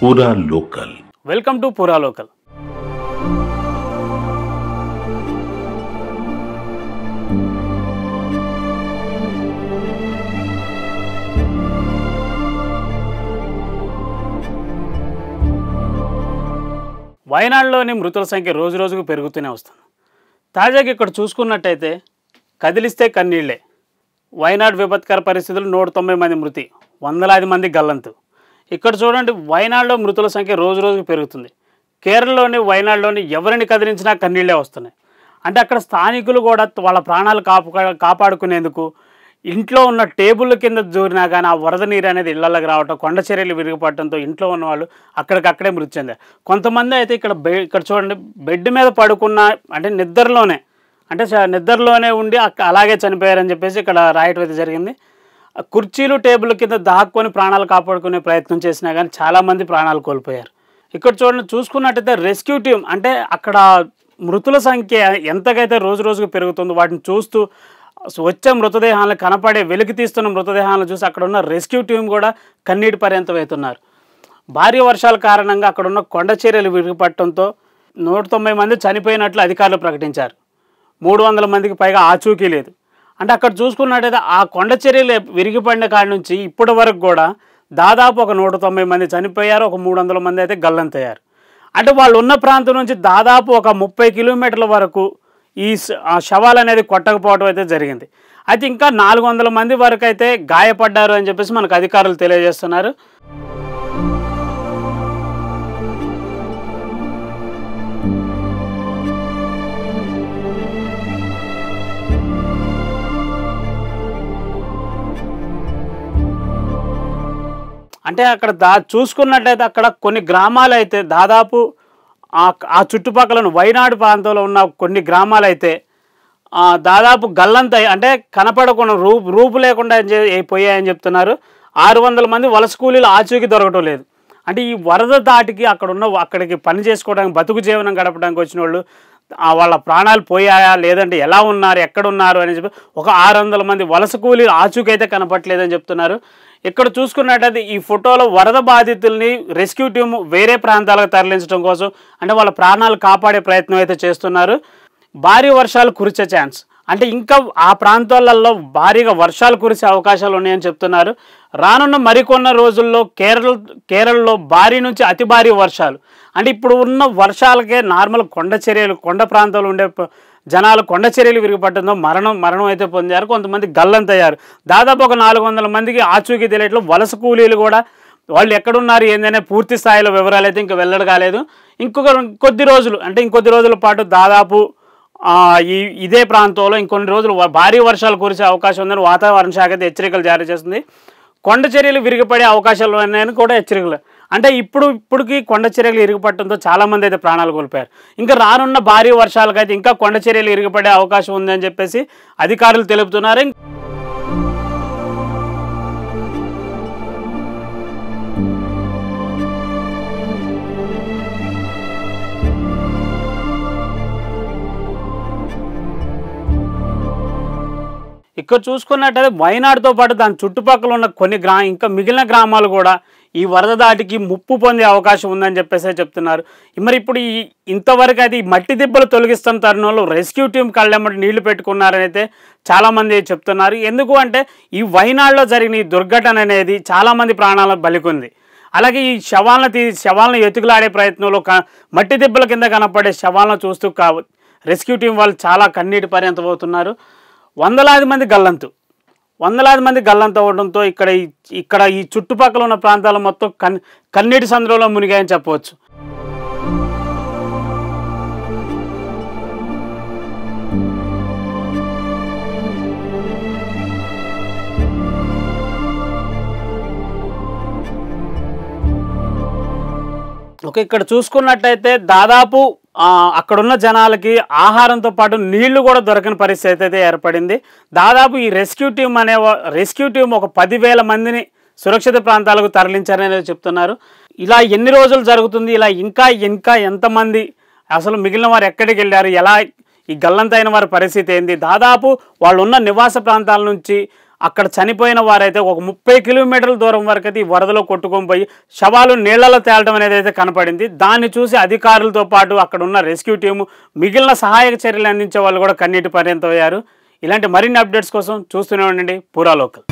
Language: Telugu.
పూరా లోకల్. వెల్కమ్ టు పూరా లోకల్. వయనాడులోని మృతుల సంఖ్య రోజు రోజుకు పెరుగుతూనే వస్తుంది. తాజాగా ఇక్కడ చూసుకున్నట్టయితే కదిలిస్తే కన్నీళ్లే. వయనాడు విపత్కర పరిస్థితులు 190 మంది మృతి, వందలాది మంది గల్లంతు. ఇక్కడ చూడండి, వయనాడులో మృతుల సంఖ్య రోజు రోజుకు పెరుగుతుంది. కేరళలోని వయనాడులోని ఎవరిని కదిలించినా కన్నీళ్లే వస్తున్నాయి. అంటే అక్కడ స్థానికులు కూడా వాళ్ళ ప్రాణాలు కాపాడుకునేందుకు ఇంట్లో ఉన్న టేబుల్ కింద దూరినా కానీ ఆ వరద నీరు అనేది ఇళ్లలోకి రావటం, కొండ చర్యలు విరిగిపడటంతో ఇంట్లో ఉన్న వాళ్ళు అక్కడికక్కడే మృతి చెందారు. కొంతమంది అయితే ఇక్కడ చూడండి, బెడ్ మీద పడుకున్న అంటే నిద్రలోనే ఉండి అలాగే చనిపోయారని చెప్పేసి ఇక్కడ రాయటం అయితే జరిగింది. కుర్చీలు టేబుల్ కింద దాక్కొని ప్రాణాలు కాపాడుకునే ప్రయత్నం చేసినా కానీ చాలామంది ప్రాణాలు కోల్పోయారు. ఇక్కడ చూసుకున్నట్టయితే రెస్క్యూ టీం, అంటే అక్కడ మృతుల సంఖ్య ఎంతకైతే రోజు రోజుకు పెరుగుతుందో వాటిని చూస్తూ వచ్చే మృతదేహాలను కనపడే వెలికి తీస్తున్న మృతదేహాలను చూసి అక్కడ ఉన్న రెస్క్యూ టీం కూడా కన్నీటి పర్యంతం అవుతున్నారు. భారీ వర్షాల కారణంగా అక్కడ ఉన్న కొండ చర్యలు విరిగిపడటంతో 190 మంది చనిపోయినట్లు అధికారులు ప్రకటించారు. 300 మందికి పైగా ఆచూకీ లేదు. అంటే అక్కడ చూసుకున్నట్టయితే ఆ కొండ చర్యలు విరిగిపడిన కాడి నుంచి ఇప్పటి వరకు కూడా దాదాపు ఒక 190 మంది చనిపోయారు, ఒక 300 మంది అయితే గల్లంతయ్యారు. అంటే వాళ్ళు ఉన్న ప్రాంతం నుంచి దాదాపు ఒక 30 కిలోమీటర్ల వరకు ఈ శవాలు అనేది కొట్టకపోవడం అయితే జరిగింది. అయితే ఇంకా 400 మంది వరకు అయితే గాయపడ్డారు అని చెప్పేసి మనకు అధికారులు తెలియజేస్తున్నారు. అంటే అక్కడ చూసుకున్నట్లయితే అక్కడ కొన్ని గ్రామాలు అయితే దాదాపు ఆ చుట్టుపక్కల వయనాడు ప్రాంతంలో ఉన్న కొన్ని గ్రామాలు అయితే దాదాపు గల్లంతాయి, అంటే కనపడకుండా రూపు లేకుండా పోయాయని చెప్తున్నారు. 600 మంది వలస కూలీలు ఆచూకీ దొరకటం లేదు. అంటే ఈ వరద దాటికి అక్కడికి పని చేసుకోవడానికి, బతుకు జీవనం గడపడానికి వచ్చిన వాళ్ళు వాళ్ళ ప్రాణాలు పోయాయా లేదంటే ఎలా ఉన్నారు, ఎక్కడున్నారు అని చెప్పి ఒక 600 మంది వలస కూలీలు ఆచూకీ అయితే కనపట్లేదని చెప్తున్నారు. ఇక్కడ చూసుకున్నట్టయితే ఈ ఫోటోలో వరద బాధితుల్ని రెస్క్యూ టీము వేరే ప్రాంతాలకు తరలించడం కోసం, అంటే వాళ్ళ ప్రాణాలు కాపాడే ప్రయత్నం అయితే చేస్తున్నారు. భారీ వర్షాలు కురిసే ఛాన్స్, అంటే ఇంకా ఆ ప్రాంతాలలో భారీగా వర్షాలు కురిసే అవకాశాలు ఉన్నాయని చెప్తున్నారు. రానున్న మరికొన్న రోజుల్లో కేరళలో భారీ నుంచి అతి భారీ వర్షాలు, అంటే ఇప్పుడు ఉన్న వర్షాలకే నార్మల్ కొండ ప్రాంతాలు ఉండే జనాలు కొండ చర్యలు విరిగిపడటంతో మరణం అయితే పొందారు, కొంతమంది గల్లంతయ్యారు. దాదాపు ఒక 400 మందికి ఆచూకీ తెలియట్లో వలస కూలీలు కూడా వాళ్ళు ఎక్కడున్నారు ఏందనే పూర్తి స్థాయిలో వివరాలు అయితే ఇంకా వెల్లడి కాలేదు. ఇంకొద్ది రోజుల పాటు దాదాపు ఇదే ప్రాంతంలో ఇంకొన్ని రోజులు భారీ వర్షాలు కురిసే అవకాశం ఉందని వాతావరణ శాఖ అయితే హెచ్చరికలు జారీ చేస్తుంది. కొండ చర్యలు విరిగిపడే అవకాశాలు ఉన్నాయని కూడా హెచ్చరికలు. అంటే ఇప్పటికి కొండ చర్యలు ఇరిగిపడటంతో చాలామంది అయితే ప్రాణాలు కోల్పోయారు. ఇంకా రానున్న భారీ వర్షాలకైతే ఇంకా కొండ చర్యలు ఇరిగిపడే అవకాశం ఉందని చెప్పేసి అధికారులు తెలుపుతున్నారు. ఇక్కడ చూసుకున్నట్టయితే వయనాడుతో పాటు దాని చుట్టుపక్కల ఉన్న కొన్ని ఇంకా మిగిలిన గ్రామాలు కూడా ఈ వరద దాటికి ముప్పు పొందే అవకాశం ఉందని చెప్పేసి చెప్తున్నారు. మరి ఇప్పుడు ఇంతవరకు అయితే ఈ మట్టి దిబ్బలు తొలగిస్తున్న తరుణంలో రెస్క్యూ టీం కళ్ళెమ్మటి నీళ్లు పెట్టుకున్నారని అయితే చాలామంది చెప్తున్నారు. ఎందుకు అంటే ఈ వయనాడులో జరిగిన ఈ దుర్ఘటన అనేది చాలామంది ప్రాణాలకు బలికొంది. అలాగే ఈ శవాలను ఎతుకులాడే ప్రయత్నంలో మట్టి దిబ్బల కింద కనపడే శవాలను చూస్తూ రెస్క్యూ టీం వాళ్ళు చాలా కన్నీటి పర్యంతం అవుతున్నారు. వందలాది మంది గల్లంత అవడంతో ఇక్కడ ఈ చుట్టుపక్కల ఉన్న ప్రాంతాలు మొత్తం కన్నీటి సంద్రంలో మునిగాయని చెప్పవచ్చు. ఇక్కడ చూసుకున్నట్టయితే దాదాపు అక్కడున్న జనాలకి ఆహారంతో పాటు నీళ్లు కూడా దొరకని పరిస్థితి అయితే ఏర్పడింది. దాదాపు ఈ రెస్క్యూ టీం ఒక 10,000 మందిని సురక్షిత ప్రాంతాలకు తరలించారని చెప్తున్నారు. ఇలా ఎన్ని రోజులు జరుగుతుంది, ఇలా ఇంకా ఎంతమంది, అసలు మిగిలిన వారు ఎక్కడికి వెళ్ళారు, ఎలా ఈ గల్లంతైన వారి పరిస్థితి ఏంది, దాదాపు వాళ్ళు ఉన్న నివాస ప్రాంతాల నుంచి అక్కడ చనిపోయిన వారైతే ఒక 30 కిలోమీటర్ల దూరం వరకు అయితే ఈ వరదలో కొట్టుకొని పోయి శవాలు నీళ్లలో తేలడం అనేది అయితే కనపడింది. దాన్ని చూసి అధికారులతో పాటు అక్కడ ఉన్న రెస్క్యూ టీము, మిగిలిన సహాయక చర్యలు అందించే వాళ్ళు కూడా కన్నీటి పర్యంతమయ్యారు. ఇలాంటి మరిన్ని అప్డేట్స్ కోసం చూస్తూనే ఉండండి పూరా లోకల్.